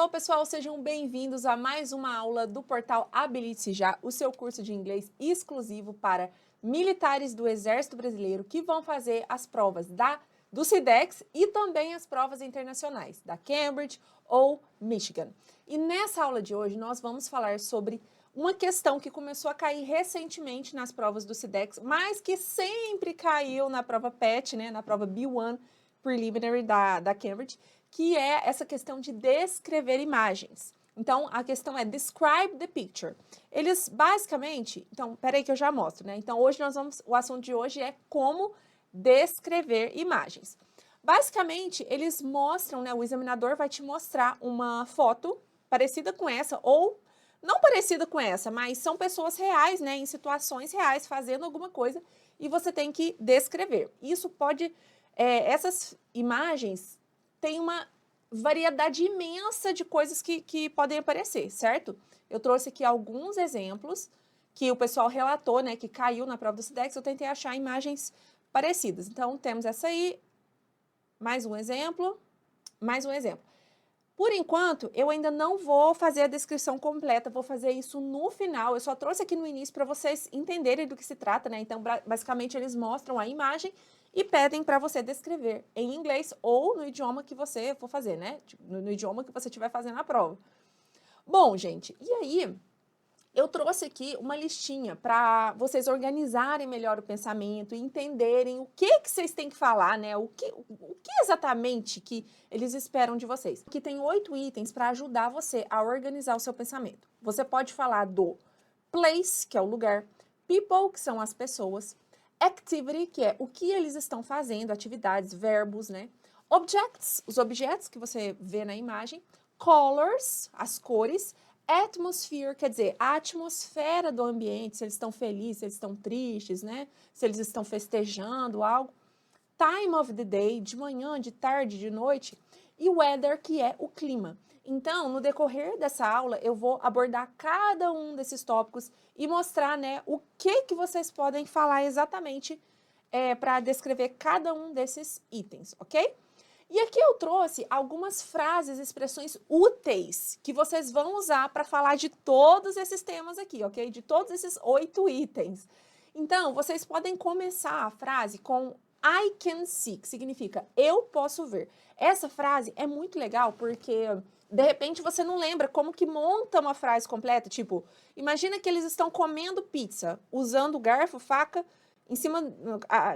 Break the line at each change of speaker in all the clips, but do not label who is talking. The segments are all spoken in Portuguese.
Alô, pessoal, sejam bem-vindos a mais uma aula do portal Habilite-se Já, o seu curso de inglês exclusivo para militares do Exército Brasileiro que vão fazer as provas do SIDEX e também as provas internacionais da Cambridge ou Michigan. E nessa aula de hoje nós vamos falar sobre uma questão que começou a cair recentemente nas provas do SIDEX, mas que sempre caiu na prova PET, né, na prova B1 Preliminary da Cambridge, que é essa questão de descrever imagens. Então, a questão é describe the picture. Eles basicamente, então, peraí que eu já mostro, né? Então, o assunto de hoje é como descrever imagens. Basicamente, eles mostram, né? O examinador vai te mostrar uma foto parecida com essa, ou não parecida com essa, mas são pessoas reais, né? Em situações reais, fazendo alguma coisa, e você tem que descrever. Isso pode, essas imagens tem uma variedade imensa de coisas que podem aparecer, certo? Eu trouxe aqui alguns exemplos que o pessoal relatou, né, que caiu na prova do SIDEX, eu tentei achar imagens parecidas. Então, temos essa aí, mais um exemplo, mais um exemplo. Por enquanto, eu ainda não vou fazer a descrição completa, vou fazer isso no final. Eu só trouxe aqui no início para vocês entenderem do que se trata, né? Então, basicamente, eles mostram a imagem e pedem para você descrever em inglês ou no idioma que você for fazer, né? No idioma que você estiver fazendo a prova. Bom, gente, e aí eu trouxe aqui uma listinha para vocês organizarem melhor o pensamento e entenderem o que vocês têm que falar, né? O que exatamente que eles esperam de vocês. Aqui tem 8 itens para ajudar você a organizar o seu pensamento. Você pode falar do place, que é o lugar, people, que são as pessoas, activity, que é o que eles estão fazendo, atividades, verbos, né? Objects, os objetos que você vê na imagem, colors, as cores, atmosphere, quer dizer, a atmosfera do ambiente, se eles estão felizes, se eles estão tristes, né? Se eles estão festejando algo. Time of the day, de manhã, de tarde, de noite. E weather, que é o clima. Então, no decorrer dessa aula, eu vou abordar cada um desses tópicos e mostrar, né, o que vocês podem falar exatamente para descrever cada um desses itens, ok? E aqui eu trouxe algumas frases, expressões úteis que vocês vão usar para falar de todos esses temas aqui, ok? De todos esses 8 itens. Então, vocês podem começar a frase com I can see, que significa eu posso ver. Essa frase é muito legal porque, de repente, você não lembra como que monta uma frase completa. Tipo, imagina que eles estão comendo pizza, usando garfo, faca, em cima,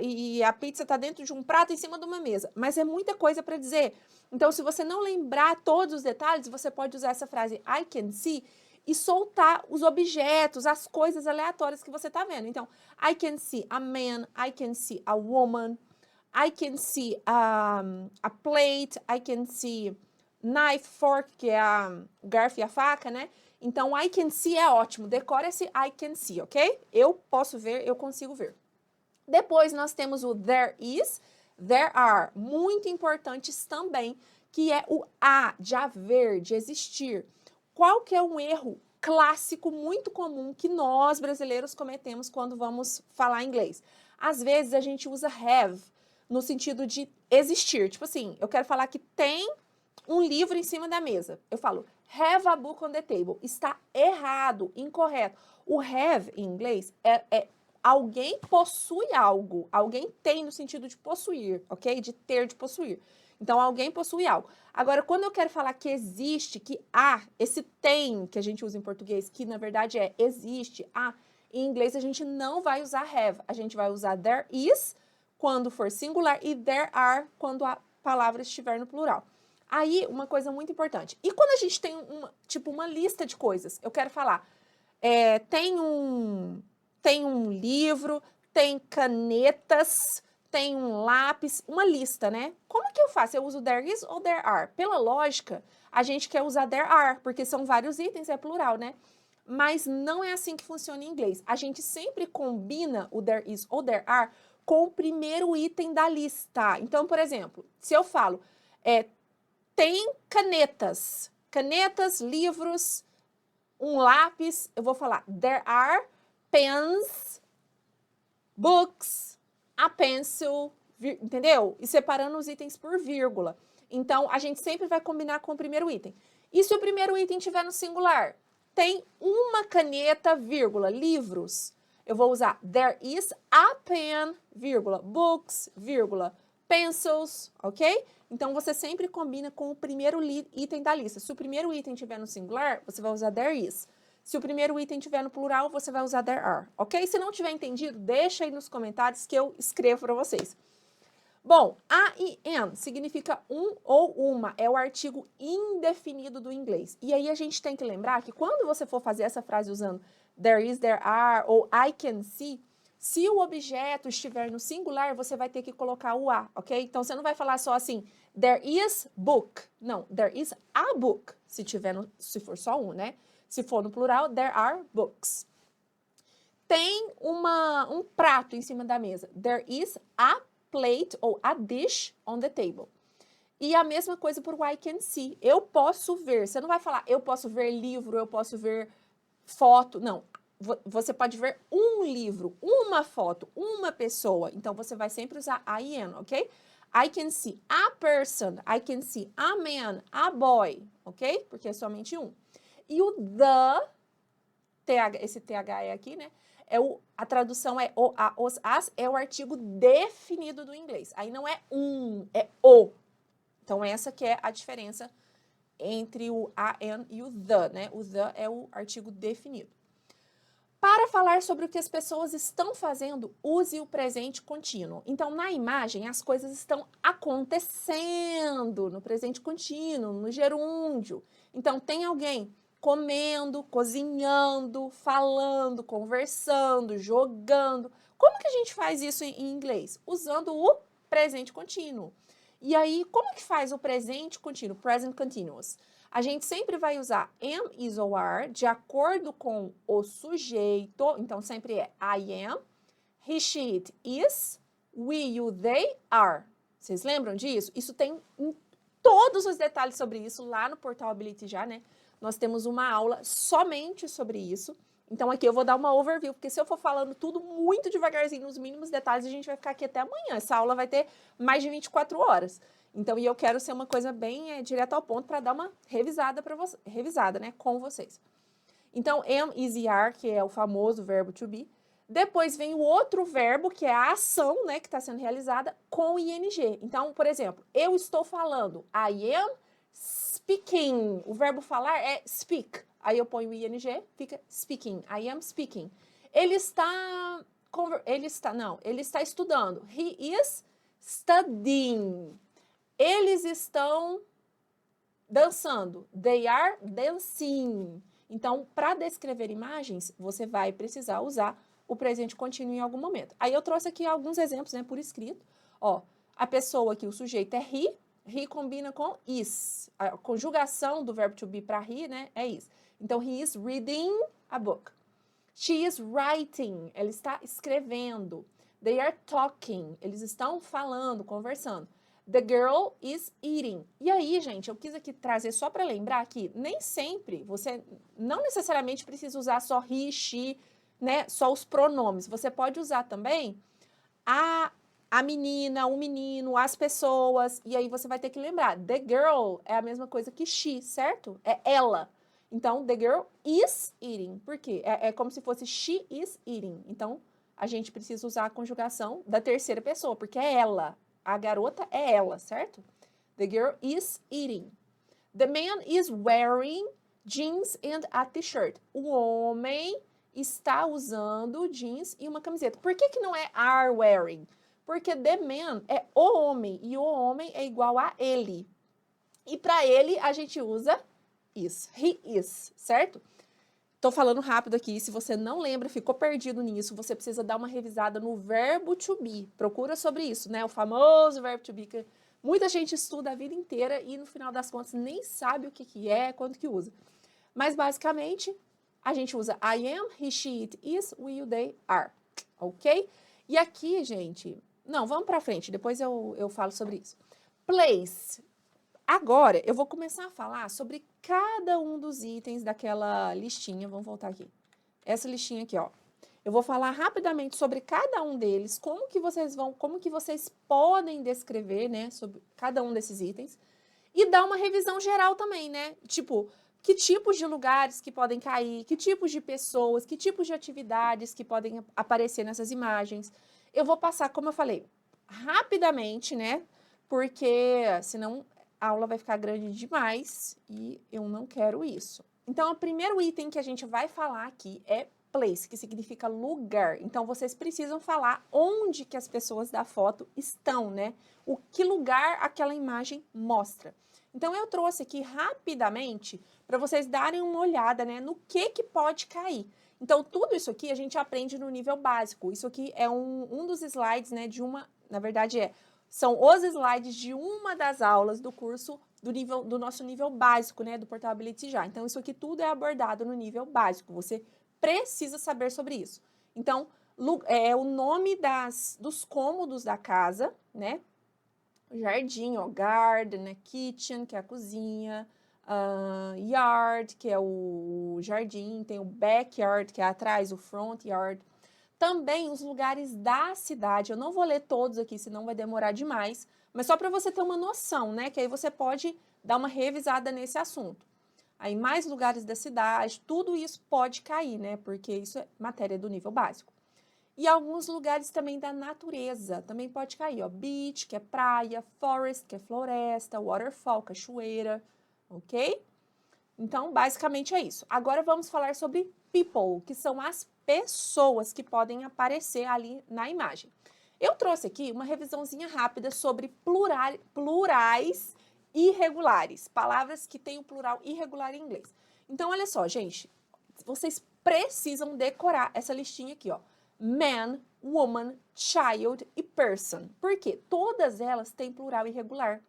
e a pizza está dentro de um prato em cima de uma mesa. Mas é muita coisa para dizer. Então, se você não lembrar todos os detalhes, você pode usar essa frase I can see e soltar os objetos, as coisas aleatórias que você está vendo. Então, I can see a man, I can see a woman, I can see a plate, I can see knife, fork, que é o garfo e a faca, né? Então, I can see é ótimo. Decora esse I can see, ok? Eu posso ver, eu consigo ver. Depois nós temos o there is, there are, muito importantes também, que é o de haver, de existir. Qual que é um erro clássico muito comum que nós brasileiros cometemos quando vamos falar inglês? Às vezes a gente usa have no sentido de existir. Tipo assim, eu quero falar que tem um livro em cima da mesa. Eu falo have a book on the table. Está errado, incorreto. O have em inglês é alguém possui algo, alguém tem no sentido de possuir, ok? De ter, de possuir. Então, alguém possui algo. Agora, quando eu quero falar que existe, que há, esse tem que a gente usa em português, que na verdade é existe, há, em inglês a gente não vai usar have, a gente vai usar there is quando for singular e there are quando a palavra estiver no plural. Aí, uma coisa muito importante. E quando a gente tem uma lista de coisas, eu quero falar, tem um livro, tem canetas, tem um lápis, uma lista, né? Como que eu faço? Eu uso there is ou there are? Pela lógica, a gente quer usar there are, porque são vários itens, é plural, né? Mas não é assim que funciona em inglês. A gente sempre combina o there is ou there are com o primeiro item da lista. Então, por exemplo, se eu falo, tem canetas, livros, um lápis, eu vou falar there are pens, books, a pencil, entendeu? E separando os itens por vírgula. Então, a gente sempre vai combinar com o primeiro item. E se o primeiro item estiver no singular? Tem uma caneta, vírgula, livros. Eu vou usar there is a pen, vírgula, books, vírgula, pencils, ok? Então, você sempre combina com o primeiro item da lista. Se o primeiro item estiver no singular, você vai usar there is. Se o primeiro item estiver no plural, você vai usar there are, ok? Se não tiver entendido, deixa aí nos comentários que eu escrevo para vocês. Bom, a e an significa um ou uma, é o artigo indefinido do inglês. E aí a gente tem que lembrar que quando você for fazer essa frase usando there is, there are ou I can see, se o objeto estiver no singular, você vai ter que colocar o a, ok? Então você não vai falar só assim, there is book. Não, there is a book, se for só um, né? Se for no plural, there are books. Tem um prato em cima da mesa. There is a plate ou a dish on the table. E a mesma coisa por I can see. Eu posso ver. Você não vai falar eu posso ver livro, eu posso ver foto. Não. Você pode ver um livro, uma foto, uma pessoa. Então, você vai sempre usar I am, ok? I can see a person, I can see a man, a boy, ok? Porque é somente um. E o esse TH é aqui, né? A tradução é o, a, os, as, é o artigo definido do inglês. Aí não é um, é o. Então, essa que é a diferença entre o a, an e o the, né? O the é o artigo definido. Para falar sobre o que as pessoas estão fazendo, use o presente contínuo. Então, na imagem, as coisas estão acontecendo no presente contínuo, no gerúndio. Então, tem alguém comendo, cozinhando, falando, conversando, jogando. Como que a gente faz isso em inglês? Usando o presente contínuo. E aí, como que faz o presente contínuo, present continuous? A gente sempre vai usar am, is ou are de acordo com o sujeito. Então, sempre é I am, he, she, it is, we, you, they, are. Vocês lembram disso? Isso tem todos os detalhes sobre isso lá no portal Ability já, né? Nós temos uma aula somente sobre isso. Então, aqui eu vou dar uma overview, porque se eu for falando tudo muito devagarzinho, nos mínimos detalhes, a gente vai ficar aqui até amanhã. Essa aula vai ter mais de 24 horas. Então, e eu quero ser uma coisa bem direto ao ponto para dar uma revisada para você, né, com vocês. Então, am, is e are, que é o famoso verbo to be. Depois vem o outro verbo, que é a ação, né, que está sendo realizada com ing. Então, por exemplo, eu estou falando, I am speaking. O verbo falar é speak. Aí eu ponho ing, fica speaking. I am speaking. Ele está estudando. He is studying. Eles estão dançando. They are dancing. Então, para descrever imagens, você vai precisar usar o presente contínuo em algum momento. Aí eu trouxe aqui alguns exemplos, né, por escrito. Ó, a pessoa aqui, o sujeito é he combina com is. A conjugação do verbo to be para he, né, é is. Então, he is reading a book. She is writing. Ela está escrevendo. They are talking. Eles estão falando, conversando. The girl is eating. E aí, gente, eu quis aqui trazer só para lembrar que nem sempre, você não necessariamente precisa usar só he, she, né, só os pronomes. Você pode usar também a menina, o menino, as pessoas, e aí você vai ter que lembrar, the girl é a mesma coisa que she, certo? É ela. Então, the girl is eating. Por quê? É como se fosse she is eating. Então, a gente precisa usar a conjugação da terceira pessoa, porque é ela. A garota é ela, certo? The girl is eating. The man is wearing jeans and a t-shirt. O homem está usando jeans e uma camiseta. Por que não é are wearing? Porque the man é o homem e o homem é igual a ele. E para ele a gente usa is. He is, certo? Tô falando rápido aqui, se você não lembra, ficou perdido nisso, você precisa dar uma revisada no verbo to be. Procura sobre isso, né? O famoso verbo to be, que muita gente estuda a vida inteira e no final das contas nem sabe o que é, quando que usa. Mas basicamente, a gente usa I am, he, she, it, is, we, you, they, are. Ok? E aqui, gente, não, vamos pra frente, depois eu falo sobre isso. Place. Agora, eu vou começar a falar sobre cada um dos itens daquela listinha. Vamos voltar aqui. Essa listinha aqui, ó. Eu vou falar rapidamente sobre cada um deles, como que vocês podem descrever, né, sobre cada um desses itens. e dar uma revisão geral também, né? Tipo, que tipos de lugares que podem cair, que tipos de pessoas, que tipos de atividades que podem aparecer nessas imagens. Eu vou passar, como eu falei, rapidamente, né? Porque senão a aula vai ficar grande demais e eu não quero isso. Então, o primeiro item que a gente vai falar aqui é place, que significa lugar. Então, vocês precisam falar onde que as pessoas da foto estão, né? O que lugar aquela imagem mostra. Então, eu trouxe aqui rapidamente para vocês darem uma olhada, né, no que pode cair. Então, tudo isso aqui a gente aprende no nível básico. Isso aqui é um dos slides, né, na verdade são os slides de uma das aulas do curso do nosso nível básico, né, do Portal Ability Já. Então, isso aqui tudo é abordado no nível básico. Você precisa saber sobre isso. Então, é o nome dos cômodos da casa, né? Jardim, ó, garden, né? Kitchen, que é a cozinha, yard, que é o jardim, tem o backyard, que é atrás, o front yard. Também os lugares da cidade, eu não vou ler todos aqui, senão vai demorar demais, mas só para você ter uma noção, né? Que aí você pode dar uma revisada nesse assunto. Aí mais lugares da cidade, tudo isso pode cair, né? Porque isso é matéria do nível básico. E alguns lugares também da natureza, também pode cair, ó, beach, que é praia, forest, que é floresta, waterfall, cachoeira, ok? Então, basicamente é isso. Agora vamos falar sobre people, que são as pessoas que podem aparecer ali na imagem. Eu trouxe aqui uma revisãozinha rápida sobre plurais irregulares, palavras que têm o plural irregular em inglês. Então, olha só, gente, vocês precisam decorar essa listinha aqui, ó. Man, woman, child e person. Por quê? Todas elas têm plural irregular.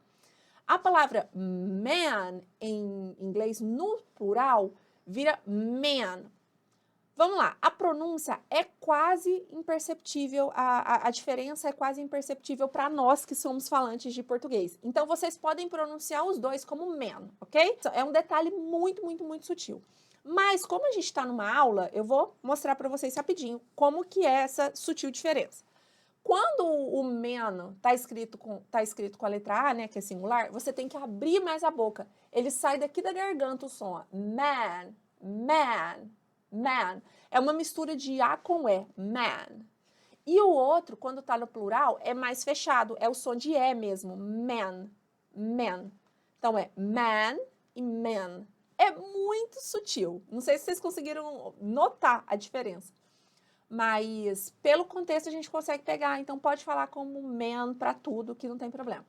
A palavra man em inglês no plural vira man. Vamos lá, a pronúncia é quase imperceptível, a diferença é quase imperceptível para nós que somos falantes de português. Então, vocês podem pronunciar os dois como man, ok? É um detalhe muito, muito, muito sutil. Mas, como a gente está numa aula, eu vou mostrar para vocês rapidinho como que é essa sutil diferença. Quando o man está escrito com a letra A, né, que é singular, você tem que abrir mais a boca. Ele sai daqui da garganta o som, ó. Man, man, man. É uma mistura de A com E, man. E o outro, quando está no plural, é mais fechado, é o som de E mesmo, man, man. Então é man e man. É muito sutil. Não sei se vocês conseguiram notar a diferença. Mas pelo contexto a gente consegue pegar, então pode falar como man para tudo, que não tem problema.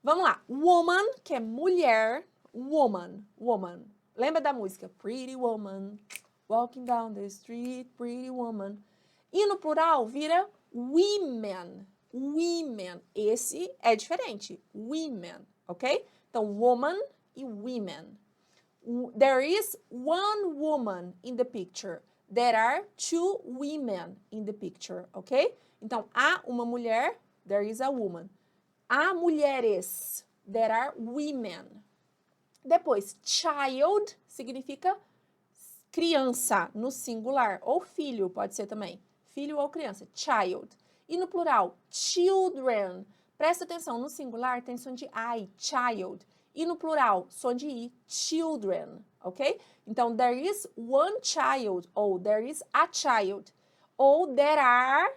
Vamos lá, woman, que é mulher, woman, woman. Lembra da música? Pretty woman, walking down the street, pretty woman. E no plural vira women, women. Esse é diferente, women, ok? Então, woman e women. There is one woman in the picture. There are two women in the picture, ok? Então, há uma mulher, there is a woman. Há mulheres, there are women. Depois, child significa criança, no singular, ou filho, pode ser também. Filho ou criança, child. E no plural, children. Presta atenção, no singular tem som de I, child. E no plural, som de I, children, ok? Então, there is one child, ou there is a child, ou there are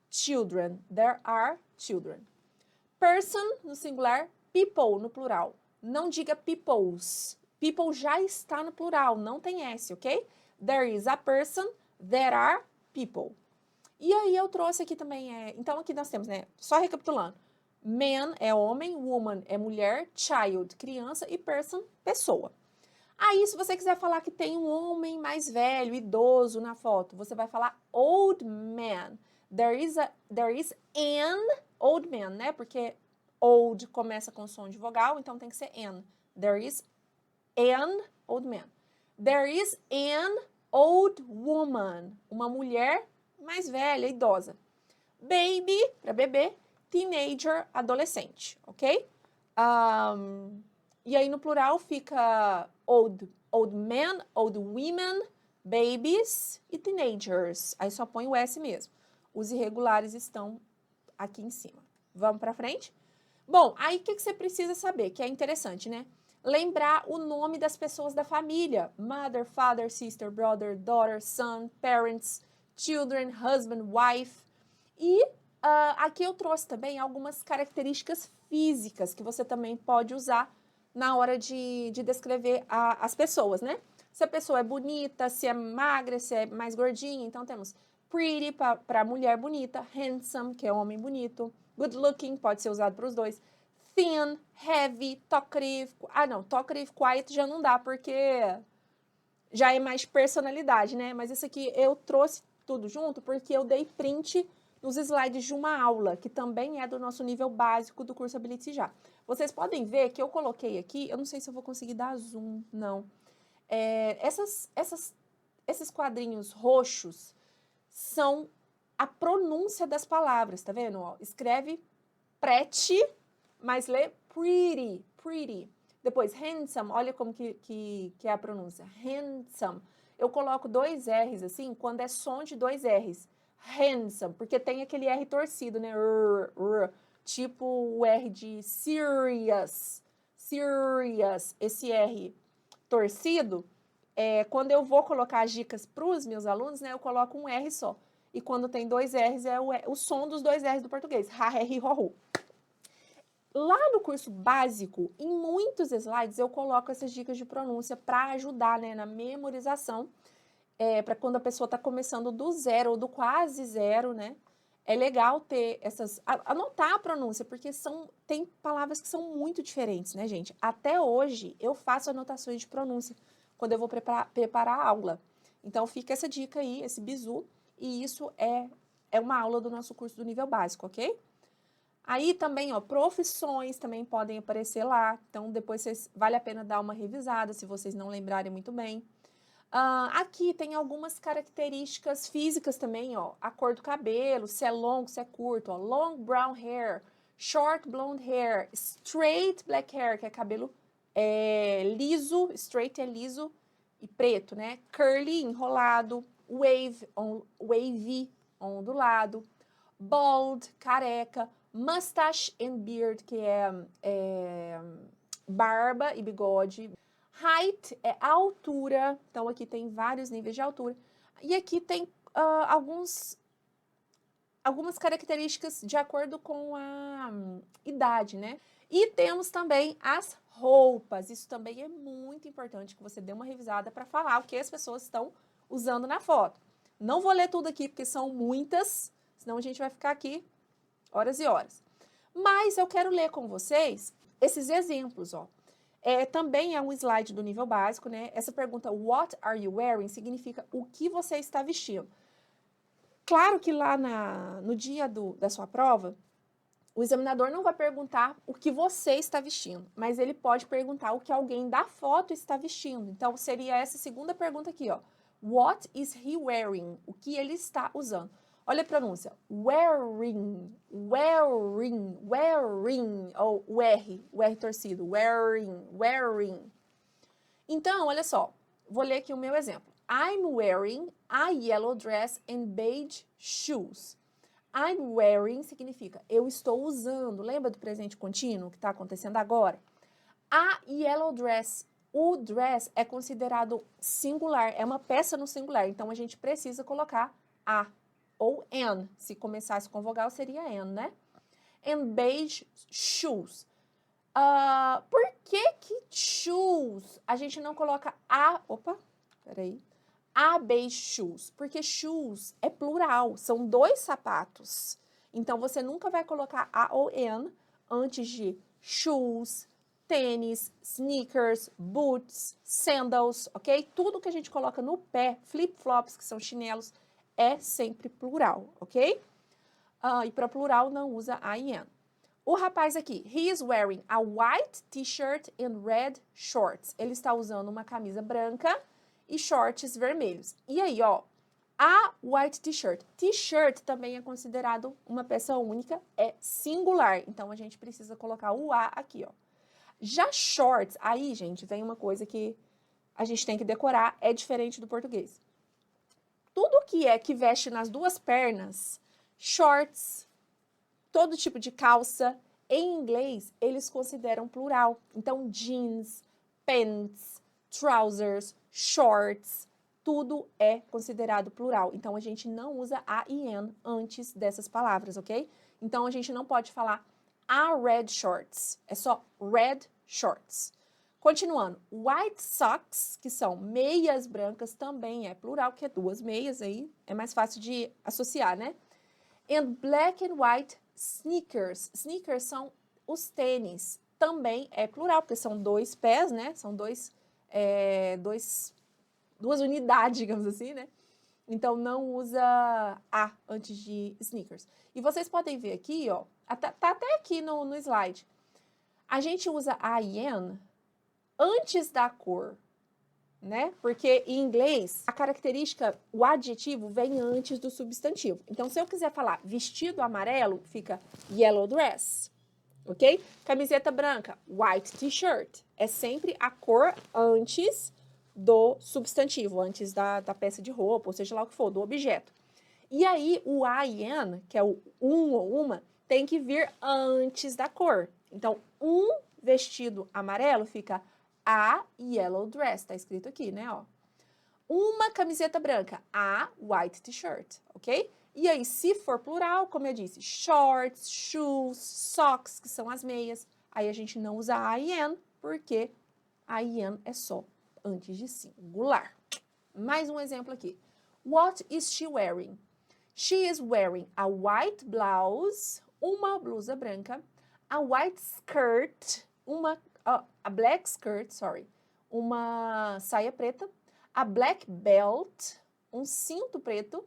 children, there are children. Person, no singular, people, no plural. Não diga peoples. People já está no plural, não tem S, ok? There is a person, there are people. E aí eu trouxe aqui também, então aqui nós temos, né, só recapitulando. Man é homem, woman é mulher, child, criança e person, pessoa. Aí, se você quiser falar que tem um homem mais velho, idoso na foto, você vai falar old man. There is an old man, né? Porque old começa com som de vogal, então tem que ser an. There is an old man. There is an old woman. Uma mulher mais velha, idosa. Baby, para bebê. Teenager, adolescente, ok? E aí no plural fica old men, old women, babies e teenagers. Aí só põe o S mesmo. Os irregulares estão aqui em cima. Vamos para frente? Bom, aí o que você precisa saber, que é interessante, né? Lembrar o nome das pessoas da família. Mother, father, sister, brother, daughter, son, parents, children, husband, wife. E aqui eu trouxe também algumas características físicas que você também pode usar na hora de descrever as pessoas, né? Se a pessoa é bonita, se é magra, se é mais gordinha. Então, temos pretty para mulher bonita, handsome, que é homem bonito, good looking, pode ser usado para os dois, thin, heavy, talkative. Ah, não, talkative, quiet já não dá, porque já é mais personalidade, né? Mas isso aqui eu trouxe tudo junto porque eu dei print nos slides de uma aula, que também é do nosso nível básico do curso Habilite-se Já. Vocês podem ver que eu coloquei aqui, eu não sei se eu vou conseguir dar zoom, não. Esses quadrinhos roxos são a pronúncia das palavras, tá vendo? Ó, escreve pretty, mas lê pretty, pretty. Depois, handsome, olha como que é a pronúncia. Handsome. Eu coloco 2 R's assim, quando é som de 2 R's. Handsome, porque tem aquele R torcido, né? Tipo o R de serious. Serious. Esse R torcido, quando eu vou colocar as dicas para os meus alunos, né, eu coloco um R só. E quando tem 2 R's, é o som dos 2 R's do português. Ha, he, hi, ho, hu. Lá no curso básico, em muitos slides, eu coloco essas dicas de pronúncia para ajudar, né, na memorização, para quando a pessoa está começando do zero ou do quase zero, né? É legal ter anotar a pronúncia, porque tem palavras que são muito diferentes, né, gente? Até hoje, eu faço anotações de pronúncia quando eu vou preparar a aula. Então, fica essa dica aí, esse bizu, e isso é uma aula do nosso curso do nível básico, ok? Aí também, ó, profissões também podem aparecer lá. Então, depois vale a pena dar uma revisada, se vocês não lembrarem muito bem. Aqui tem algumas características físicas também, ó. A cor do cabelo, se é longo, se é curto, ó. Long brown hair, short blonde hair, straight black hair, que é cabelo liso, straight é liso e preto, né? Curly, enrolado, wavy, ondulado, bald, careca, mustache and beard, que é barba e bigode. Height é a altura, então aqui tem vários níveis de altura. E aqui tem algumas características de acordo com a idade, né? E temos também as roupas. Isso também é muito importante que você dê uma revisada para falar o que as pessoas estão usando na foto. Não vou ler tudo aqui porque são muitas, senão a gente vai ficar aqui horas e horas. Mas eu quero ler com vocês esses exemplos, ó. Também é um slide do nível básico, né? Essa pergunta, what are you wearing, significa o que você está vestindo. Claro que lá no dia da sua prova, o examinador não vai perguntar o que você está vestindo, mas ele pode perguntar o que alguém da foto está vestindo. Então, seria essa segunda pergunta aqui, ó. What is he wearing? O que ele está usando? Olha a pronúncia. Wearing, wearing, wearing, ou o R torcido. Wearing, wearing. Então, olha só. Vou ler aqui o meu exemplo. I'm wearing a yellow dress and beige shoes. I'm wearing significa eu estou usando. Lembra do presente contínuo que está acontecendo agora? A yellow dress. O dress é considerado singular, é uma peça no singular. Então, a gente precisa colocar a ou an. Se começasse com vogal, seria an, né? And beige shoes. Por que shoes? A gente não coloca a... Opa, peraí. A beige shoes. Porque shoes é plural. São 2 sapatos. Então, você nunca vai colocar a ou an antes de shoes, tênis, sneakers, boots, sandals, ok? Tudo que a gente coloca no pé, flip-flops, que são chinelos, é sempre plural, ok? E para plural não usa a e an. O rapaz aqui, he is wearing a white t-shirt and red shorts. Ele está usando uma camisa branca e shorts vermelhos. E aí, ó, a white t-shirt. T-shirt também é considerado uma peça única, é singular. Então, a gente precisa colocar o a aqui, ó. Já shorts, aí, gente, vem uma coisa que a gente tem que decorar, é diferente do português. Tudo que veste nas 2 pernas, shorts, todo tipo de calça, Em inglês, eles consideram plural. Então, jeans, pants, trousers, shorts, tudo é considerado plural. Então, a gente não usa a IN antes dessas palavras, ok? Então, a gente não pode falar a red shorts. É só red shorts. Continuando, white socks, que são meias brancas, também é plural, que é duas meias aí, é mais fácil de associar, né? And black and white sneakers. Sneakers são os tênis, também é plural, porque são dois pés, né? São duas unidades, digamos assim, né? Então, não usa a antes de sneakers. E vocês podem ver aqui, ó, tá até aqui no slide. A gente usa a IN antes da cor, né? Porque em inglês, a característica, o adjetivo vem antes do substantivo. Então, se eu quiser falar vestido amarelo, fica yellow dress, ok? Camiseta branca, white t-shirt. É sempre a cor antes do substantivo, antes da peça de roupa, ou seja lá o que for, do objeto. E aí, o IN, que é o um ou uma, tem que vir antes da cor. Então, um vestido amarelo fica a yellow dress, tá escrito aqui, né, ó. Uma camiseta branca, a white t-shirt, ok? E aí, se for plural, como eu disse, shorts, shoes, socks, que são as meias, aí a gente não usa a IN, porque a IN é só antes de singular. Mais um exemplo aqui. What is she wearing? She is wearing a white blouse, uma blusa branca, a white skirt, a black skirt, sorry, uma saia preta, a black belt, um cinto preto,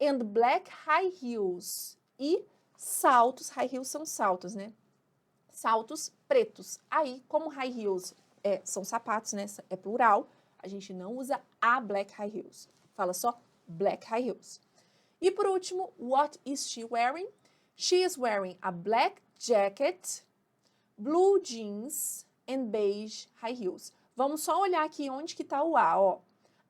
and black high heels, e saltos, high heels são saltos, né? Saltos pretos. Aí, como high heels são sapatos, né? É plural, a gente não usa a black high heels. Fala só black high heels. E por último, what is she wearing? She is wearing a black jacket, blue jeans and beige high heels. Vamos só olhar aqui onde que tá o A, ó.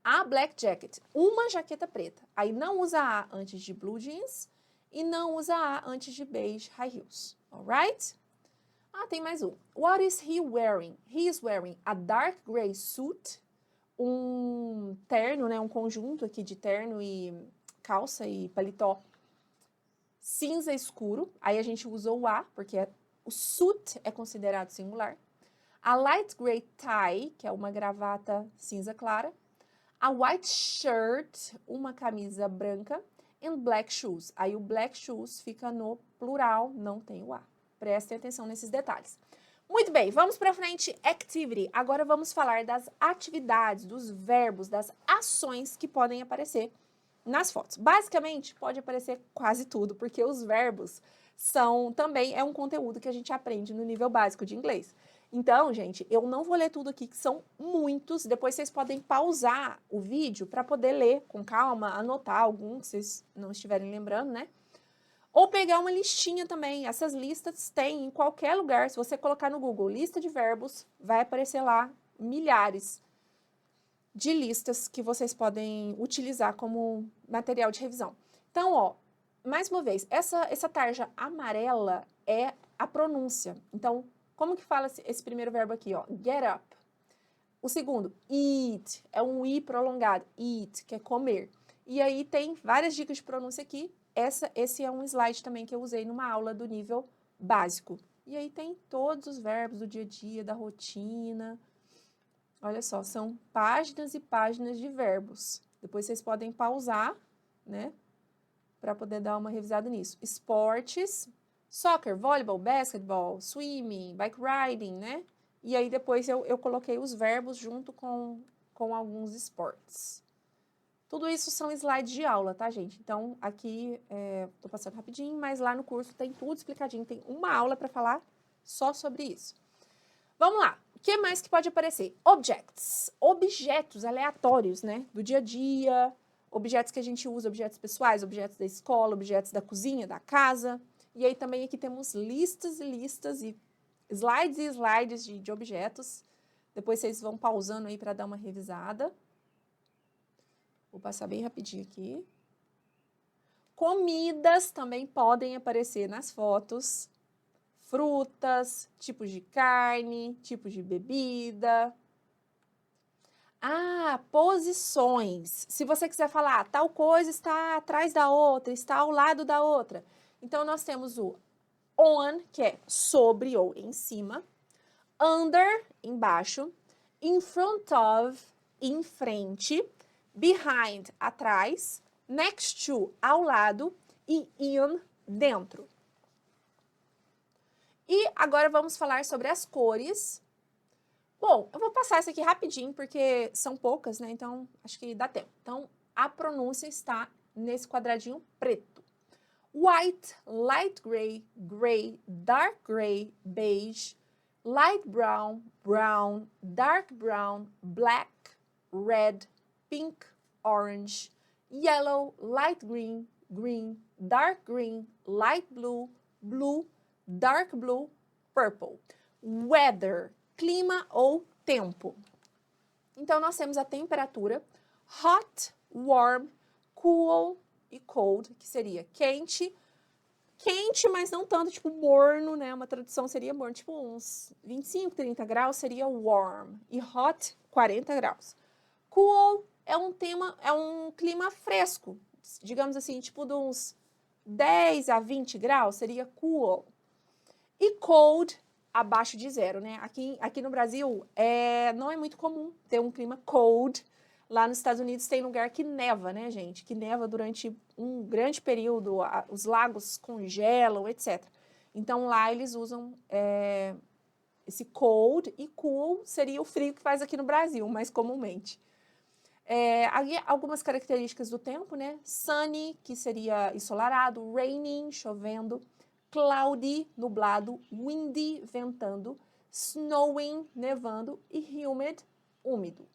A black jacket, uma jaqueta preta. Aí não usa A antes de blue jeans e não usa A antes de beige high heels. Alright? Ah, tem mais um. What is he wearing? He is wearing a dark gray suit, um terno, né, um conjunto aqui de terno e calça e paletó cinza escuro. Aí a gente usou o A, porque o suit é considerado singular. A light gray tie, que é uma gravata cinza clara. A white shirt, uma camisa branca. And black shoes. Aí o black shoes fica no plural, não tem o A. Prestem atenção nesses detalhes. Muito bem, vamos para frente. Activity. Agora vamos falar das atividades, dos verbos, das ações que podem aparecer nas fotos. Basicamente, pode aparecer quase tudo, porque os verbos também um conteúdo que a gente aprende no nível básico de inglês. Então, gente, eu não vou ler tudo aqui, que são muitos. Depois vocês podem pausar o vídeo para poder ler com calma, anotar algum que vocês não estiverem lembrando, né? Ou pegar uma listinha também. Essas listas tem em qualquer lugar. Se você colocar no Google lista de verbos, vai aparecer lá milhares de listas que vocês podem utilizar como material de revisão. Então, ó, mais uma vez, essa tarja amarela é a pronúncia. Então, como que fala esse primeiro verbo aqui, ó? Get up. O segundo, eat, é um I prolongado. Eat, que é comer. E aí tem várias dicas de pronúncia aqui. Esse é um slide também que eu usei numa aula do nível básico. E aí tem todos os verbos do dia a dia, da rotina. Olha só, são páginas e páginas de verbos. Depois vocês podem pausar, né? Para poder dar uma revisada nisso. Esportes, soccer, voleibol, basketball, swimming, bike riding, né? E aí depois eu coloquei os verbos junto com alguns esportes. Tudo isso são slides de aula, tá, gente? Então, aqui, tô passando rapidinho, mas lá no curso tem tudo explicadinho. Tem uma aula para falar só sobre isso. Vamos lá. O que mais que pode aparecer? Objects. Objetos aleatórios, né? Do dia a dia, objetos que a gente usa, objetos pessoais, objetos da escola, objetos da cozinha, da casa. E aí também aqui temos listas e listas e slides de objetos. Depois vocês vão pausando aí para dar uma revisada. Vou passar bem rapidinho aqui. Comidas também podem aparecer nas fotos. frutas, tipos de carne, tipos de bebida. Ah, posições. Se você quiser falar, tal coisa está atrás da outra, está ao lado da outra. Então, nós temos o on, que é sobre ou em cima, under, embaixo, in front of, em frente, behind, atrás, next to, ao lado, e in, dentro. E agora vamos falar sobre as cores. Bom, eu vou passar isso aqui rapidinho, porque são poucas, né? Então, acho que dá tempo. Então, a pronúncia está nesse quadradinho preto. White, light gray, gray, dark gray, beige, light brown, brown, dark brown, black, red, pink, orange, yellow, light green, green, dark green, light blue, blue, dark blue, purple. Weather, clima ou tempo. Então, nós temos a temperatura hot, warm, cool e cold, que seria quente, mas não tanto, tipo, morno, né? Uma tradução seria morno, tipo uns 25, 30 graus seria warm e hot, 40 graus. Cool é um clima fresco, digamos assim, tipo de uns 10 a 20 graus seria cool. E cold, abaixo de zero, né? Aqui no Brasil, não é muito comum ter um clima cold. Lá nos Estados Unidos tem lugar que neva, né, gente? Que neva durante um grande período, os lagos congelam, etc. Então, lá eles usam esse cold e cool seria o frio que faz aqui no Brasil, mais comumente. Algumas características do tempo, né? Sunny, que seria ensolarado, raining, chovendo, cloudy, nublado, windy, ventando, snowing, nevando e humid, úmido.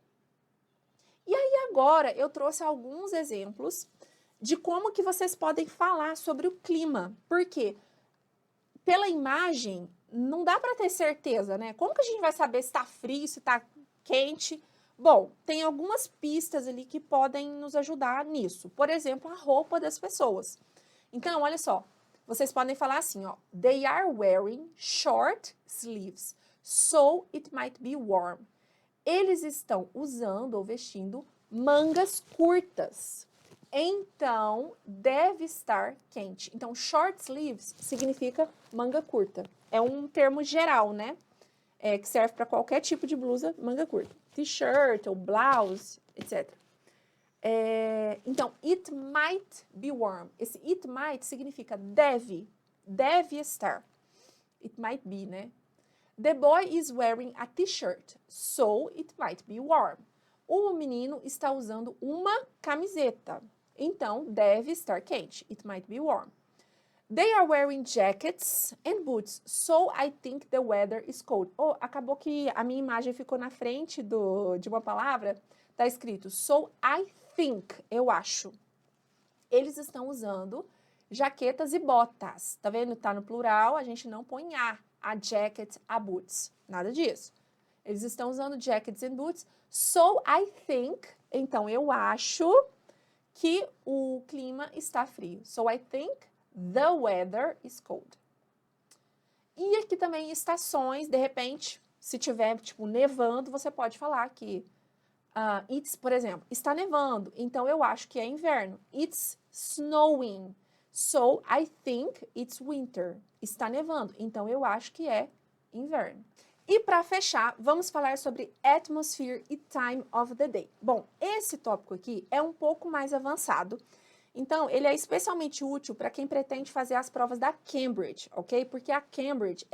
E aí agora eu trouxe alguns exemplos de como que vocês podem falar sobre o clima. Porque pela imagem não dá para ter certeza, né? Como que a gente vai saber se está frio, se está quente? Bom, tem algumas pistas ali que podem nos ajudar nisso. Por exemplo, a roupa das pessoas. Então, olha só, vocês podem falar assim, ó. They are wearing short sleeves, so it might be warm. Eles estão usando ou vestindo mangas curtas. Então, deve estar quente. Então, short sleeves significa manga curta. É um termo geral, né? Que serve para qualquer tipo de blusa, manga curta. T-shirt ou blouse, etc. Então, it might be warm. Esse it might significa deve estar. It might be, né? The boy is wearing a t-shirt, so it might be warm. O menino está usando uma camiseta, então deve estar quente. It might be warm. They are wearing jackets and boots, so I think the weather is cold. Oh, acabou que a minha imagem ficou na frente de uma palavra. Está escrito, so I think, eu acho. Eles estão usando jaquetas e botas. Tá vendo? Tá no plural, a gente não põe a jacket, a boots. Nada disso. Eles estão usando jackets and boots. So I think, então eu acho que o clima está frio. So I think the weather is cold. E aqui também estações, de repente, se tiver, tipo, nevando, você pode falar que it's, por exemplo, está nevando, então eu acho que é inverno. It's snowing, so I think it's winter. Está nevando, então eu acho que é inverno. E para fechar, vamos falar sobre atmosphere e time of the day. Bom, esse tópico aqui é um pouco mais avançado, então ele é especialmente útil para quem pretende fazer as provas da Cambridge, ok? Porque a Cambridge,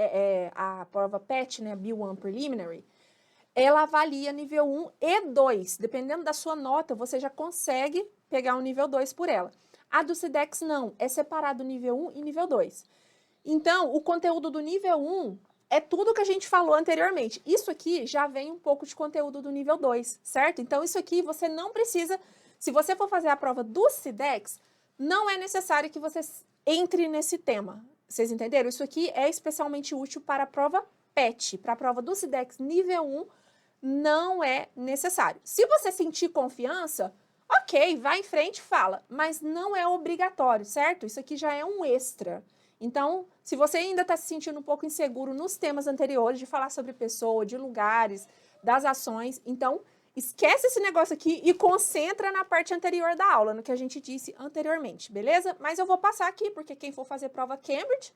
a prova PET, né, B1 Preliminary, ela avalia nível 1 e 2. Dependendo da sua nota, você já consegue pegar um nível 2 por ela. A do SIDEX não, é separado nível 1 e nível 2. Então, o conteúdo do nível 1 é tudo que a gente falou anteriormente. Isso aqui já vem um pouco de conteúdo do nível 2, certo? Então, isso aqui você não precisa, se você for fazer a prova do SIDEX, não é necessário que você entre nesse tema. Vocês entenderam? Isso aqui é especialmente útil para a prova PET, para a prova do SIDEX nível 1, não é necessário. Se você sentir confiança, ok, vai em frente e fala, mas não é obrigatório, certo? Isso aqui já é um extra. Então, se você ainda está se sentindo um pouco inseguro nos temas anteriores, de falar sobre pessoa, de lugares, das ações, então esquece esse negócio aqui e concentra na parte anterior da aula, no que a gente disse anteriormente, beleza? Mas eu vou passar aqui, porque quem for fazer prova Cambridge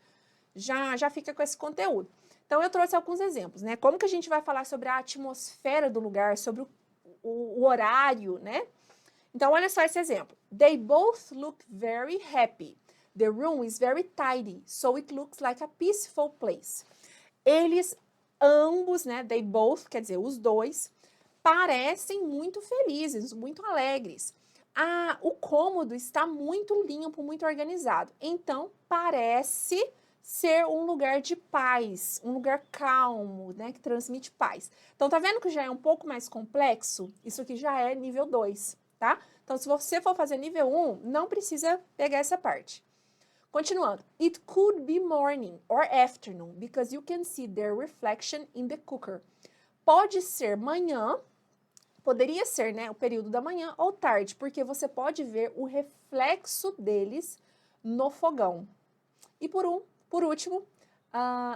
já fica com esse conteúdo. Então, eu trouxe alguns exemplos, né? Como que a gente vai falar sobre a atmosfera do lugar, sobre o horário, né? Então, olha só esse exemplo. They both look very happy. The room is very tidy, so it looks like a peaceful place. Eles ambos, né? They both, quer dizer, os dois, parecem muito felizes, muito alegres. O cômodo está muito limpo, muito organizado. Então, parece ser um lugar de paz, um lugar calmo, né, que transmite paz. Então, tá vendo que já é um pouco mais complexo? Isso aqui já é nível 2, tá? Então, se você for fazer nível 1, não precisa pegar essa parte. Continuando. It could be morning or afternoon, because you can see their reflection in the cooker. Pode ser manhã, poderia ser, né, o período da manhã ou tarde, porque você pode ver o reflexo deles no fogão. E por último,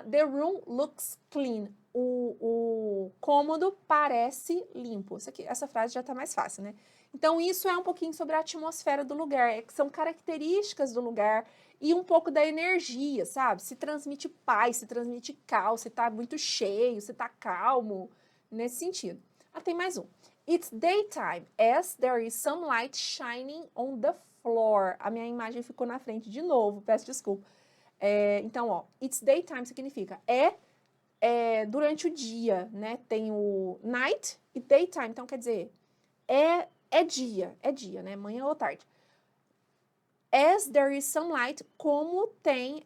the room looks clean. O cômodo parece limpo. Essa frase já está mais fácil, né? Então, isso é um pouquinho sobre a atmosfera do lugar, que são características do lugar e um pouco da energia, sabe? Se transmite paz, se transmite calma, se tá muito cheio, se tá calmo, nesse sentido. Tem mais um. It's daytime, as there is some light shining on the floor. A minha imagem ficou na frente de novo, peço desculpa. Então, ó, it's daytime significa durante o dia, né? Tem o night e daytime, então quer dizer, é dia, né? Manhã ou tarde. As there is some light, como tem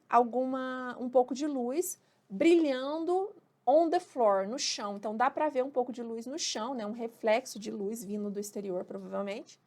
um pouco de luz brilhando on the floor, no chão. Então, dá para ver um pouco de luz no chão, né? Um reflexo de luz vindo do exterior, provavelmente.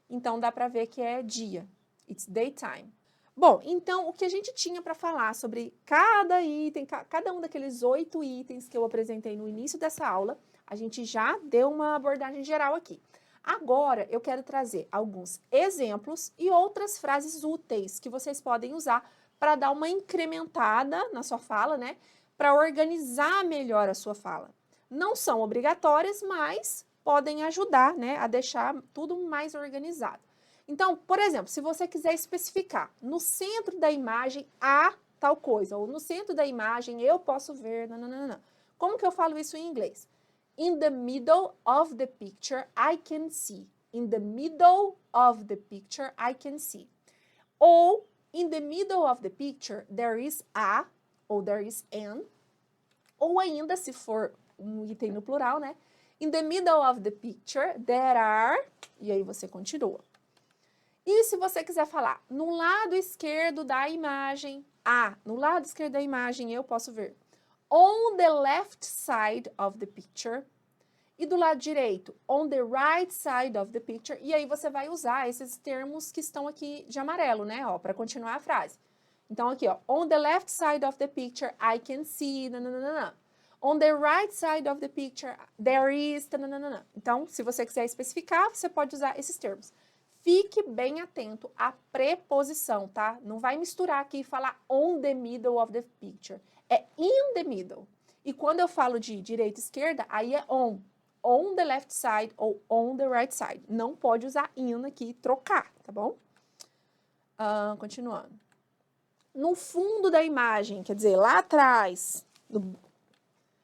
Então, dá para ver que é dia. It's daytime. Bom, então, o que a gente tinha para falar sobre cada item, cada um daqueles 8 itens que eu apresentei no início dessa aula, a gente já deu uma abordagem geral aqui. Agora, eu quero trazer alguns exemplos e outras frases úteis que vocês podem usar para dar uma incrementada na sua fala, né? Para organizar melhor a sua fala. Não são obrigatórias, mas podem ajudar, né, a deixar tudo mais organizado. Então, por exemplo, se você quiser especificar, no centro da imagem há tal coisa, ou no centro da imagem eu posso ver, não. Como que eu falo isso em inglês? In the middle of the picture, I can see. In the middle of the picture, I can see. Ou, in the middle of the picture, there is a, ou there is an. Ou ainda, se for um item no plural, né? In the middle of the picture, there are... E aí você continua. E se você quiser falar, no lado esquerdo da imagem, no lado esquerdo da imagem eu posso ver. On the left side of the picture. E do lado direito, on the right side of the picture. E aí você vai usar esses termos que estão aqui de amarelo, né? Ó, para continuar a frase. Então aqui, ó, on the left side of the picture, I can see, On the right side of the picture, there is, Então, se você quiser especificar, você pode usar esses termos. Fique bem atento à preposição, tá? Não vai misturar aqui e falar on the middle of the picture. É in the middle. E quando eu falo de direita e esquerda, aí é on the left side ou on the right side. Não pode usar in aqui e trocar, tá bom? Continuando. No fundo da imagem, quer dizer, lá atrás,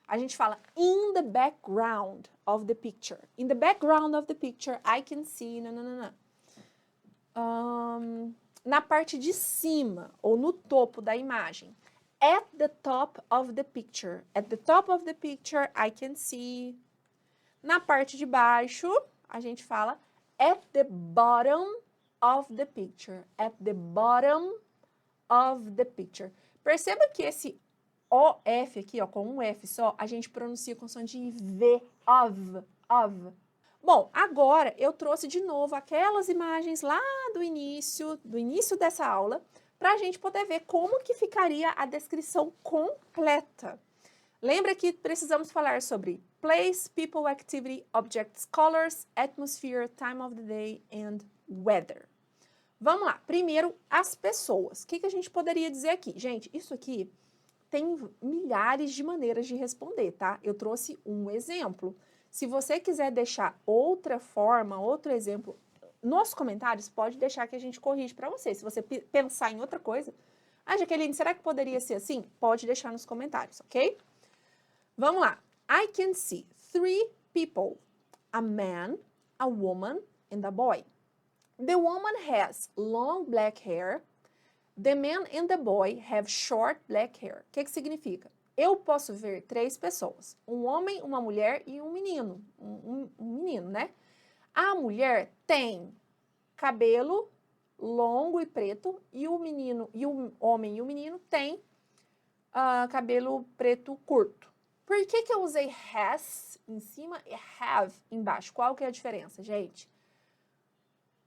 a gente fala in the background of the picture. In the background of the picture, I can see, na parte de cima ou no topo da imagem. At the top of the picture. At the top of the picture, I can see. Na parte de baixo, a gente fala at the bottom of the picture. At the bottom of the picture. Perceba que esse OF aqui, ó, com um F só, a gente pronuncia com som de V, of. Bom, agora eu trouxe de novo aquelas imagens lá do início dessa aula, para a gente poder ver como que ficaria a descrição completa. Lembra que precisamos falar sobre place, people, activity, objects, colors, atmosphere, time of the day and weather. Vamos lá. Primeiro, as pessoas. O que a gente poderia dizer aqui? Gente, isso aqui tem milhares de maneiras de responder, tá? Eu trouxe um exemplo. Se você quiser deixar outra forma, outro exemplo, nos comentários, pode deixar que a gente corrige para você. Se você pensar em outra coisa, Jaqueline, será que poderia ser assim? Pode deixar nos comentários, ok? Vamos lá. I can see 3 people, a man, a woman and a boy. The woman has long black hair. The man and the boy have short black hair. O que significa? Eu posso ver 3 pessoas, um homem, uma mulher e um menino, um menino, né? A mulher tem cabelo longo e preto e o menino, e o homem e o menino tem cabelo preto curto. Por que eu usei has em cima e have embaixo? Qual que é a diferença, gente?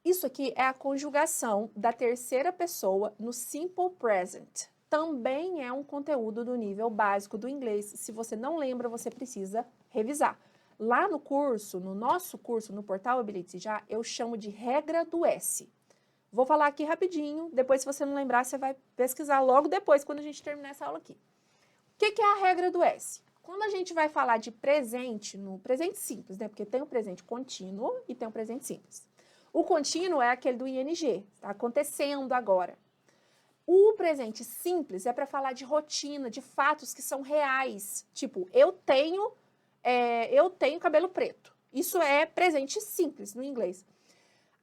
Isso aqui é a conjugação da terceira pessoa no simple present. Também é um conteúdo do nível básico do inglês. Se você não lembra, você precisa revisar. Lá no curso, no nosso curso, no portal Ability Já, eu chamo de regra do S. Vou falar aqui rapidinho, depois se você não lembrar, você vai pesquisar logo depois, quando a gente terminar essa aula aqui. O que é a regra do S? Quando a gente vai falar de presente, no presente simples, né? Porque tem o presente contínuo e tem o presente simples. O contínuo é aquele do ing, está acontecendo agora. O presente simples é para falar de rotina, de fatos que são reais. Tipo, eu tenho cabelo preto. Isso é presente simples no inglês.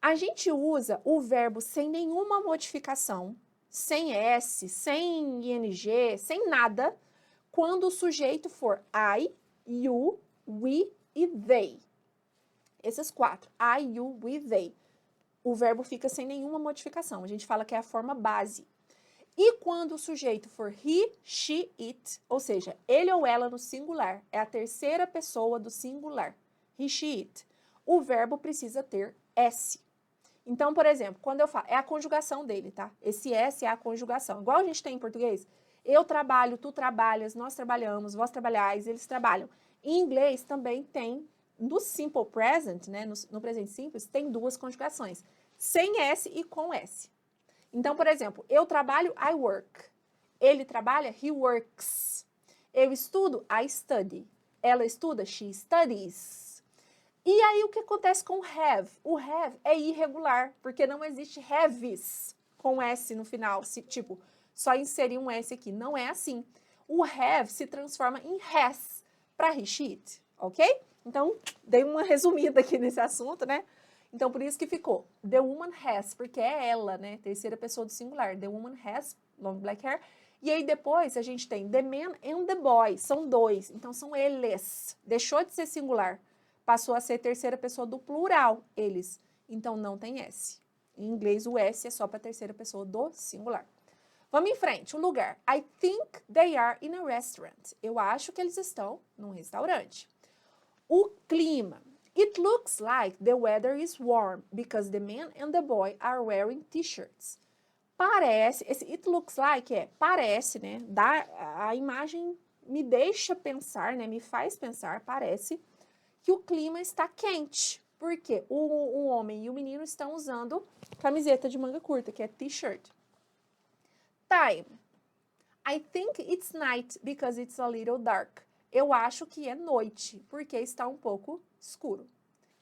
A gente usa o verbo sem nenhuma modificação, sem S, sem ing, sem nada, quando o sujeito for I, you, we e they. Esses 4, I, you, we, they. O verbo fica sem nenhuma modificação. A gente fala que é a forma base. E quando o sujeito for he, she, it, ou seja, ele ou ela no singular, é a terceira pessoa do singular, he, she, it, o verbo precisa ter S. Então, por exemplo, quando eu falo, é a conjugação dele, tá? Esse S é a conjugação. Igual a gente tem em português, eu trabalho, tu trabalhas, nós trabalhamos, vós trabalhais, eles trabalham. Em inglês também tem, no simple present, né, no presente simples, tem 2 conjugações, sem S e com S. Então, por exemplo, eu trabalho, I work. Ele trabalha, he works. Eu estudo, I study. Ela estuda, she studies. E aí, o que acontece com have? O have é irregular, porque não existe haves com S no final. Tipo, só inserir um S aqui. Não é assim. O have se transforma em has para he, she, it, ok? Então, dei uma resumida aqui nesse assunto, né? Então, por isso que ficou the woman has, porque é ela, né? Terceira pessoa do singular. The woman has long black hair. E aí, depois, a gente tem the man and the boy. São 2. Então, são eles. Deixou de ser singular. Passou a ser terceira pessoa do plural, eles. Então, não tem S. Em inglês, o S é só para terceira pessoa do singular. Vamos em frente. O lugar. I think they are in a restaurant. Eu acho que eles estão num restaurante. O clima. It looks like the weather is warm because the man and the boy are wearing t-shirts. Parece, esse it looks like parece, né? A imagem me deixa pensar, né? Me faz pensar, parece que o clima está quente. Porque o homem e o menino estão usando camiseta de manga curta, que é t-shirt. Time. I think it's night because it's a little dark. Eu acho que é noite, porque está um pouco escuro.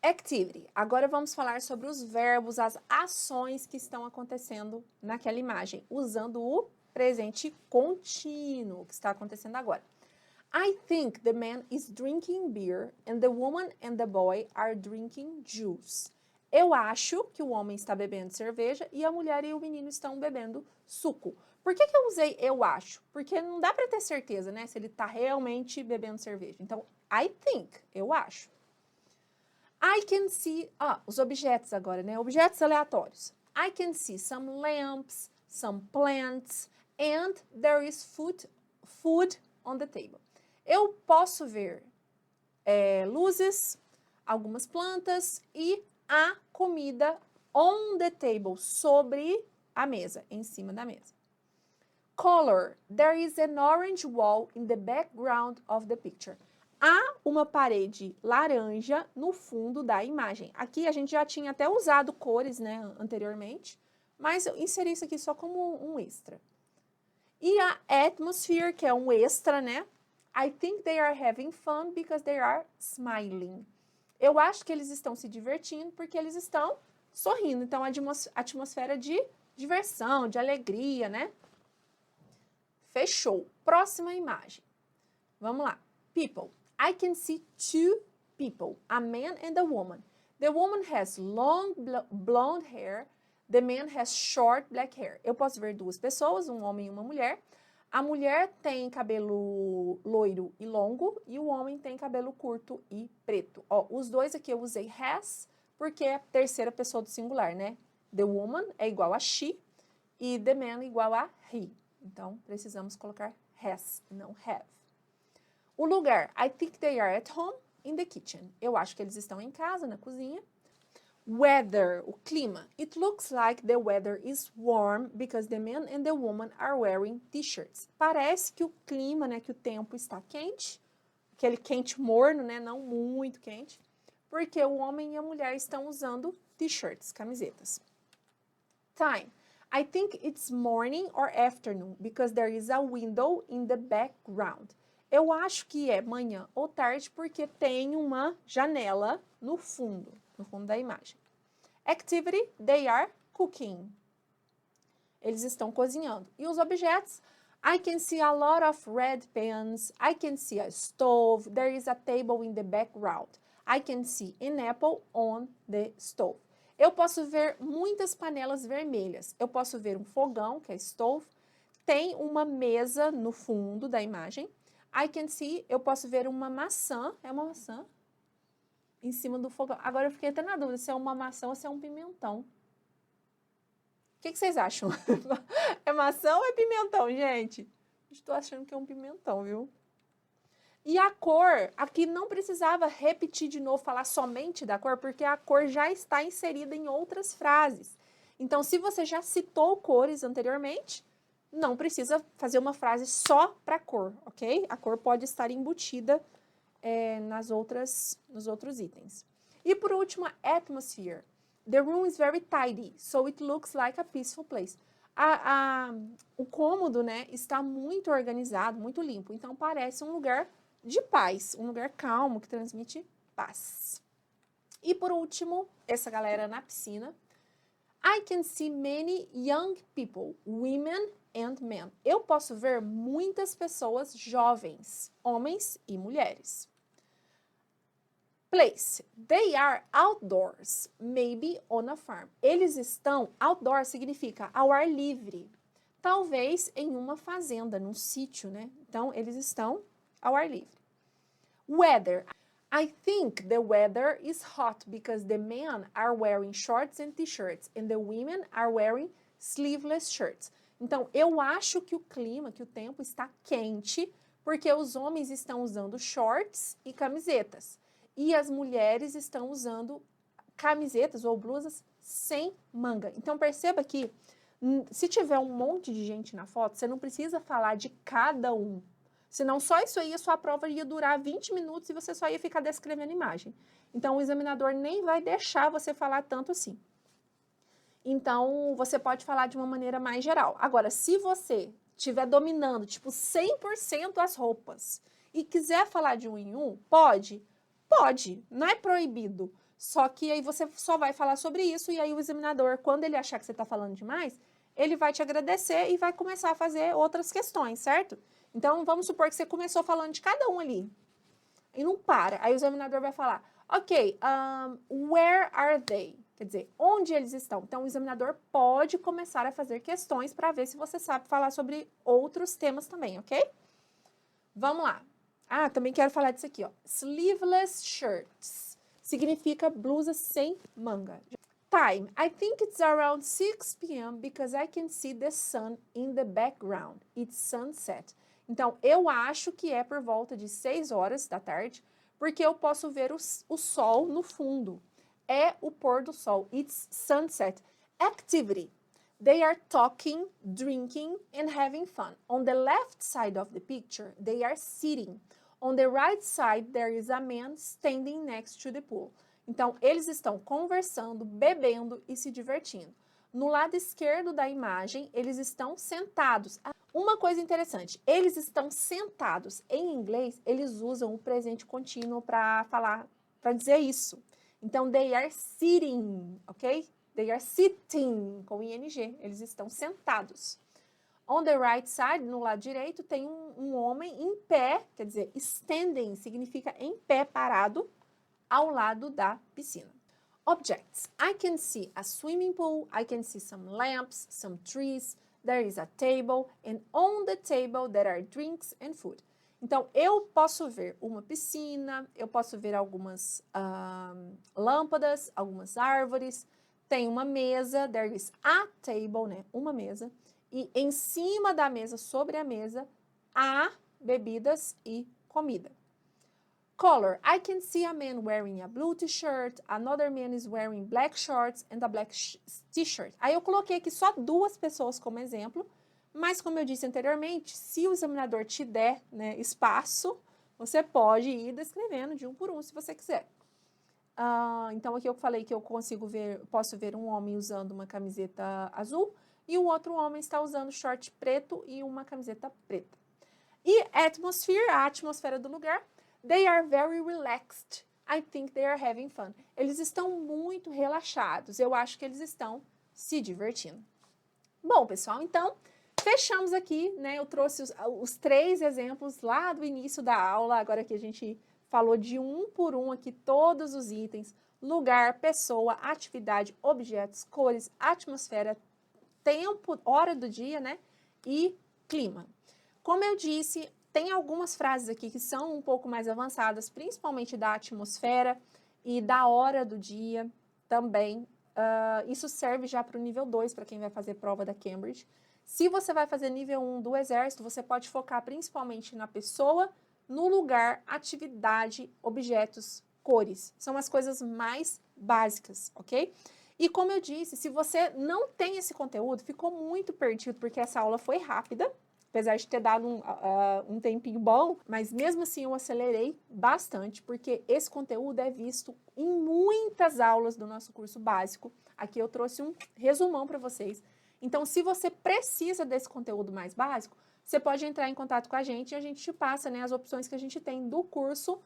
Activity. Agora vamos falar sobre os verbos, as ações que estão acontecendo naquela imagem, usando o presente contínuo que está acontecendo agora. I think the man is drinking beer and the woman and the boy are drinking juice. Eu acho que o homem está bebendo cerveja e a mulher e o menino estão bebendo suco. Por que eu usei eu acho? Porque não dá para ter certeza, né, se ele está realmente bebendo cerveja. Então, I think, eu acho. I can see, os objetos agora, né, objetos aleatórios. I can see some lamps, some plants, and there is food on the table. Eu posso ver luzes, algumas plantas e a comida on the table, sobre a mesa, em cima da mesa. Color. There is an orange wall in the background of the picture. Há uma parede laranja no fundo da imagem. Aqui a gente já tinha até usado cores, né, anteriormente, mas eu inseri isso aqui só como um extra. E a atmosphere, que é um extra, né? I think they are having fun because they are smiling. Eu acho que eles estão se divertindo porque eles estão sorrindo. Então, a atmosfera de diversão, de alegria, né? Fechou. Próxima imagem. Vamos lá. People. I can see two people, a man and a woman. The woman has long blonde hair. The man has short black hair. Eu posso ver duas pessoas, um homem e uma mulher. A mulher tem cabelo loiro e longo e o homem tem cabelo curto e preto. Ó, os dois aqui eu usei has porque é a terceira pessoa do singular, né? The woman é igual a she e the man é igual a he. Então, precisamos colocar has, não have. O lugar, I think they are at home in the kitchen. Eu acho que eles estão em casa, na cozinha. Weather, o clima. It looks like the weather is warm because the man and the woman are wearing t-shirts. Parece que o clima, né, que o tempo está quente, aquele quente morno, né, não muito quente, porque o homem e a mulher estão usando t-shirts, camisetas. Time. I think it's morning or afternoon because there is a window in the background. Eu acho que é manhã ou tarde porque tem uma janela no fundo da imagem. Activity, they are cooking. Eles estão cozinhando. E os objetos, I can see a lot of red pens. I can see a stove. There is a table in the background. I can see an apple on the stove. Eu posso ver muitas panelas vermelhas. Eu posso ver um fogão, que é stove. Tem uma mesa no fundo da imagem. I can see, eu posso ver uma maçã. É uma maçã? Em cima do fogão. Agora eu fiquei até na dúvida se é uma maçã ou se é um pimentão. O que vocês acham? É maçã ou é pimentão, gente? Estou achando que é um pimentão, viu? E a cor, aqui não precisava repetir de novo, falar somente da cor, porque a cor já está inserida em outras frases. Então, se você já citou cores anteriormente, não precisa fazer uma frase só para cor, ok? A cor pode estar embutida nos outros itens. E por último, a atmosphere. The room is very tidy, so it looks like a peaceful place. O cômodo, né, está muito organizado, muito limpo, então parece um lugar de paz, um lugar calmo que transmite paz. E por último, essa galera na piscina. I can see many young people, women and men. Eu posso ver muitas pessoas jovens, homens e mulheres. Place. They are outdoors, maybe on a farm. Eles estão, outdoor significa ao ar livre. Talvez em uma fazenda, num sítio, né? Então, eles estão ao ar livre. Weather. I think the weather is hot because the men are wearing shorts and t-shirts and the women are wearing sleeveless shirts. Então, eu acho que o clima, que o tempo está quente porque os homens estão usando shorts e camisetas. E as mulheres estão usando camisetas ou blusas sem manga. Então, perceba que se tiver um monte de gente na foto, você não precisa falar de cada um. Senão, só isso aí, a sua prova ia durar 20 minutos e você só ia ficar descrevendo a imagem. Então, o examinador nem vai deixar você falar tanto assim. Então, você pode falar de uma maneira mais geral. Agora, se você estiver dominando, tipo, 100% as roupas e quiser falar de um em um, pode? Pode, não é proibido. Só que aí você só vai falar sobre isso e aí o examinador, quando ele achar que você está falando demais, ele vai te agradecer e vai começar a fazer outras questões, certo? Então, vamos supor que você começou falando de cada um ali e não para. Aí o examinador vai falar, ok, where are they? Quer dizer, onde eles estão? Então, o examinador pode começar a fazer questões para ver se você sabe falar sobre outros temas também, ok? Vamos lá. Ah, também quero falar disso aqui, ó. Sleeveless shirts. Significa blusa sem manga. Time. I think it's around 6 p.m. because I can see the sun in the background. It's sunset. Então, eu acho que é por volta de 6 horas da tarde, porque eu posso ver o sol no fundo. É o pôr do sol. It's sunset. Activity. They are talking, drinking, and having fun. On the left side of the picture, they are sitting. On the right side, there is a man standing next to the pool. Então, eles estão conversando, bebendo e se divertindo. No lado esquerdo da imagem, eles estão sentados. Uma coisa interessante, eles estão sentados. Em inglês, eles usam o presente contínuo para falar, para dizer isso. Então, they are sitting, ok? They are sitting, com ing. Eles estão sentados. On the right side, no lado direito, tem um homem em pé, quer dizer, standing, significa em pé, parado, ao lado da piscina. Objects. I can see a swimming pool, I can see some lamps, some trees, there is a table, and on the table there are drinks and food. Então, eu posso ver uma piscina, eu posso ver algumas lâmpadas, algumas árvores, tem uma mesa, there is a table, né, uma mesa, e em cima da mesa, sobre a mesa, há bebidas e comida. Color. I can see a man wearing a blue t-shirt, another man is wearing black shorts and a black t-shirt. Aí eu coloquei aqui só 2 pessoas como exemplo, mas como eu disse anteriormente, se o examinador te der, né, espaço, você pode ir descrevendo de um por um se você quiser. Então aqui eu falei que eu posso ver um homem usando uma camiseta azul e o outro homem está usando short preto e uma camiseta preta. E atmosphere, a atmosfera do lugar. They are very relaxed. I think they are having fun. Eles estão muito relaxados. Eu acho que eles estão se divertindo. Bom, pessoal, então, fechamos aqui, né? Eu trouxe os 3 exemplos lá do início da aula. Agora que a gente falou de um por um aqui, todos os itens. Lugar, pessoa, atividade, objetos, cores, atmosfera, tempo, hora do dia, né? E clima. Como eu disse, tem algumas frases aqui que são um pouco mais avançadas, principalmente da atmosfera e da hora do dia também. Isso serve já para o nível 2, para quem vai fazer prova da Cambridge. Se você vai fazer nível 1 do Exército, você pode focar principalmente na pessoa, no lugar, atividade, objetos, cores. São as coisas mais básicas, ok? E como eu disse, se você não tem esse conteúdo, ficou muito perdido, porque essa aula foi rápida, apesar de ter dado um tempinho bom, mas mesmo assim eu acelerei bastante, porque esse conteúdo é visto em muitas aulas do nosso curso básico. Aqui eu trouxe um resumão para vocês. Então, se você precisa desse conteúdo mais básico, você pode entrar em contato com a gente e a gente te passa, né, as opções que a gente tem do curso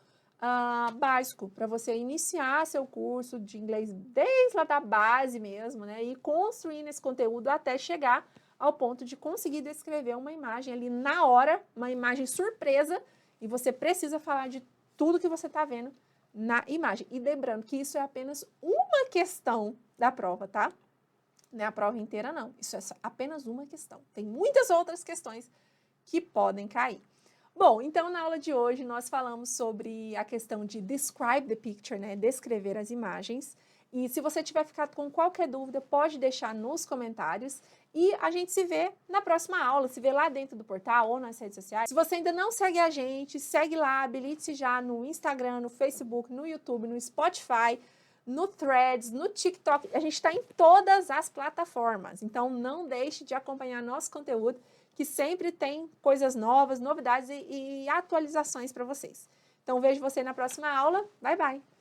básico, para você iniciar seu curso de inglês desde lá da base mesmo, né, e construindo esse conteúdo até chegar ao ponto de conseguir descrever uma imagem ali na hora, uma imagem surpresa, e você precisa falar de tudo que você está vendo na imagem. E lembrando que isso é apenas uma questão da prova, tá? Não é a prova inteira, não. Isso é apenas uma questão. Tem muitas outras questões que podem cair. Bom, então na aula de hoje nós falamos sobre a questão de describe the picture, né? Descrever as imagens. E se você tiver ficado com qualquer dúvida, pode deixar nos comentários. E a gente se vê na próxima aula, se vê lá dentro do portal ou nas redes sociais. Se você ainda não segue a gente, segue lá, habilite-se já no Instagram, no Facebook, no YouTube, no Spotify, no Threads, no TikTok. A gente está em todas as plataformas. Então não deixe de acompanhar nosso conteúdo, que sempre tem coisas novas, novidades e atualizações para vocês. Então vejo você na próxima aula. Bye, bye!